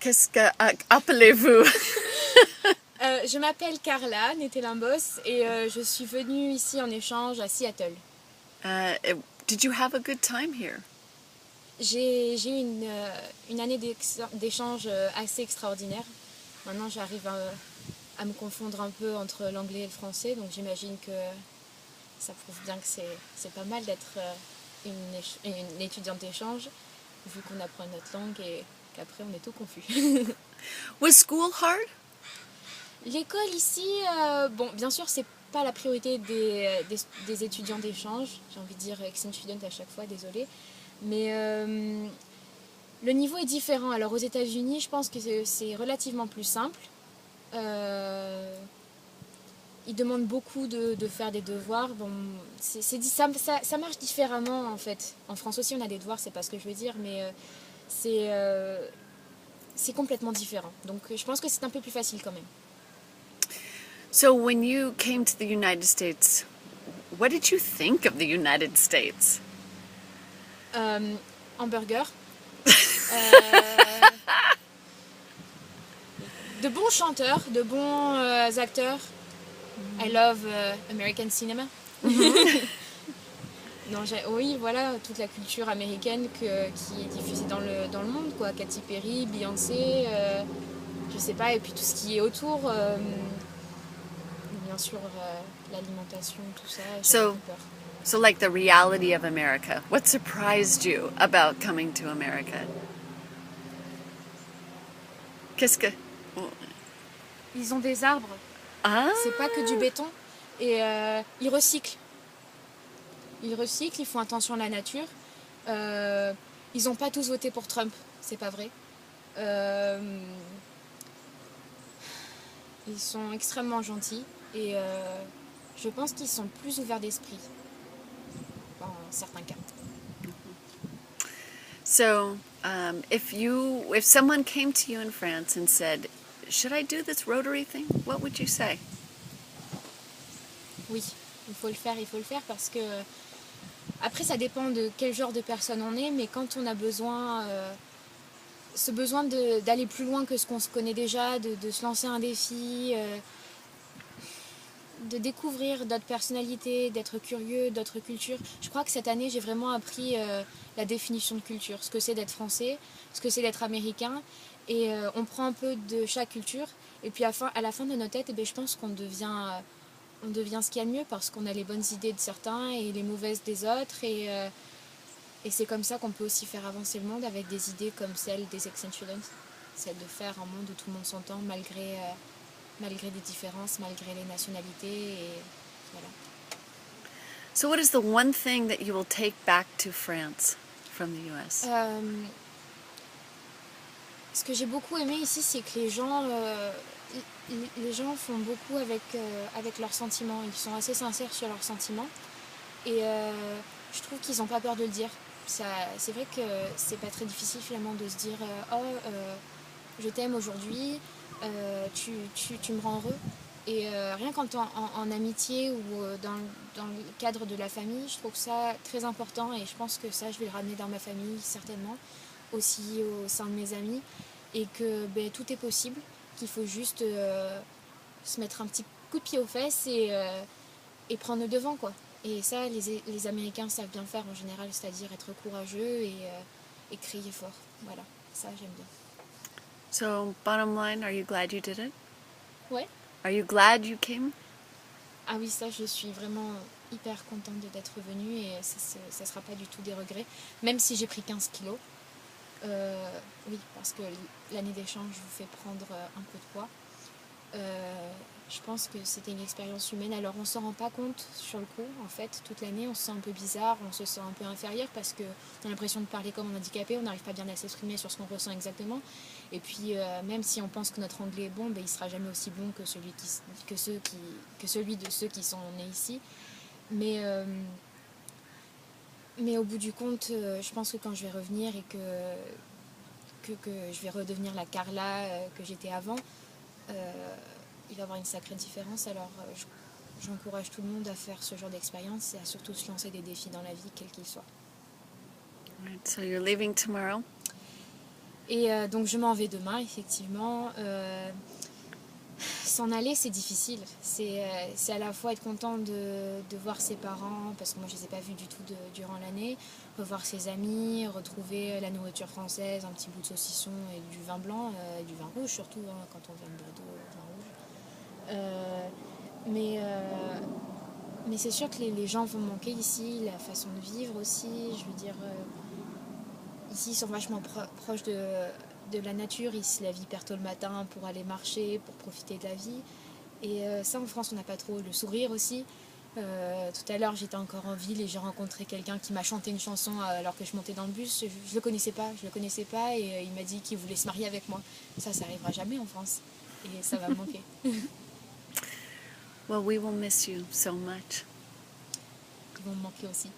Qu'est-ce que appelez-vous? Je m'appelle Carla Nettelambos et je suis venue ici en échange à Seattle. Did you have a good time here? J'ai eu une année d'échange assez extraordinaire. Maintenant, j'arrive à me confondre un peu entre l'anglais et le français, donc j'imagine que ça prouve bien que c'est pas mal d'être une étudiante d'échange, vu qu'on apprend notre langue et qu'après on est tout confus. Was school hard? L'école ici, bon, bien sûr, c'est pas la priorité des étudiants d'échange. J'ai envie de dire exchange student à chaque fois, désolée. Mais le niveau est différent. Alors aux États-Unis, je pense que c'est relativement plus simple. Ils demandent beaucoup de faire des devoirs. Bon, ça marche différemment en fait. En France aussi, on a des devoirs, c'est pas ce que je veux dire, mais c'est complètement différent. Donc je pense que c'est un peu plus facile quand même. So when you came to the United States, what did you think of the United States? Hamburger. De bons chanteurs, de bons acteurs. I love American cinema. Non, oui, voilà, toute la culture américaine qui est diffusée dans le monde, quoi. Katy Perry, Beyoncé, je sais pas, et puis tout ce qui est autour. Bien sûr, l'alimentation, tout ça, j'ai un peu peur. So like the reality of America. What surprised you about coming to America? Qu'est-ce que... Ils ont des arbres. Ah! C'est pas que du béton. Et ils recyclent. Ils recyclent, ils font attention à la nature. Ils n'ont pas tous voté pour Trump, c'est pas vrai. Ils sont extrêmement gentils et je pense qu'ils sont plus ouverts d'esprit dans certains cas. So, if someone came to you in France and said, "Should I do this Rotary thing?" What would you say? Oui, il faut le faire parce que après ça dépend de quel genre de personne on est, mais quand on a besoin d'aller plus loin que ce qu'on se connaît déjà, de se lancer un défi, de découvrir d'autres personnalités, d'être curieux, d'autres cultures. Je crois que cette année, j'ai vraiment appris la définition de culture, ce que c'est d'être français, ce que c'est d'être américain. Et on prend un peu de chaque culture. Et puis à la fin de nos têtes, je pense qu'on devient ce qu'il y a de mieux parce qu'on a les bonnes idées de certains et les mauvaises des autres. Et c'est comme ça qu'on peut aussi faire avancer le monde avec des idées comme celle des exchange students. C'est de faire un monde où tout le monde s'entend malgré des différences, malgré les nationalités. Et voilà. So what is the one thing that you will take back to France from the US? Ce que j'ai beaucoup aimé ici, c'est que les gens font beaucoup avec leurs sentiments. Ils sont assez sincères sur leurs sentiments. Et je trouve qu'ils n'ont pas peur de le dire. C'est vrai que c'est pas très difficile finalement de se dire je t'aime aujourd'hui, tu me rends heureux. Et rien qu'en en amitié ou dans le cadre de la famille, je trouve ça très important et je pense que ça, je vais le ramener dans ma famille certainement, aussi au sein de mes amis, et que tout est possible, qu'il faut juste se mettre un petit coup de pied aux fesses et prendre le devant, quoi. Et ça, les Américains savent bien faire en général, c'est-à-dire être courageux et crier fort. Voilà, ça j'aime bien. So, bottom line, are you glad you did it? Ouais. Are you glad you came? Ah oui, ça, je suis vraiment hyper contente d'être venue et ça ne sera pas du tout des regrets. Même si j'ai pris 15 kilos. Oui, parce que l'année d'échange vous fait prendre un peu de poids. Je pense que c'était une expérience humaine. Alors on ne s'en rend pas compte sur le coup, en fait. Toute l'année, on se sent un peu bizarre, on se sent un peu inférieur parce qu'on a l'impression de parler comme un handicapé, on n'arrive pas bien à s'exprimer sur ce qu'on ressent exactement. Et puis, même si on pense que notre anglais est bon, il ne sera jamais aussi bon que celui de ceux qui sont nés ici. Mais au bout du compte, je pense que quand je vais revenir et que je vais redevenir la Carla que j'étais avant, il va y avoir une sacrée différence. Alors j'encourage tout le monde à faire ce genre d'expérience et à surtout se lancer des défis dans la vie, quels qu'ils soient. Right, so you're leaving tomorrow? Et donc je m'en vais demain, effectivement. S'en aller, c'est difficile. C'est à la fois être content de voir ses parents, parce que moi je ne les ai pas vus du tout durant l'année, revoir ses amis, retrouver la nourriture française, un petit bout de saucisson et du vin blanc, et du vin rouge surtout, hein, quand on vient de Bordeaux, vin rouge. Mais c'est sûr que les gens vont manquer ici, la façon de vivre aussi. Je veux dire, ici ils sont vachement proches de la nature, ils se lèvent hyper tôt le matin pour aller marcher, pour profiter de la vie. Et ça en France on n'a pas trop. Le sourire aussi. Tout à l'heure j'étais encore en ville et j'ai rencontré quelqu'un qui m'a chanté une chanson alors que je montais dans le bus. Je le connaissais pas et il m'a dit qu'il voulait se marier avec moi. Ça arrivera jamais en France et ça va me manquer. Well, we will miss you so much. Ils vont me manquer aussi.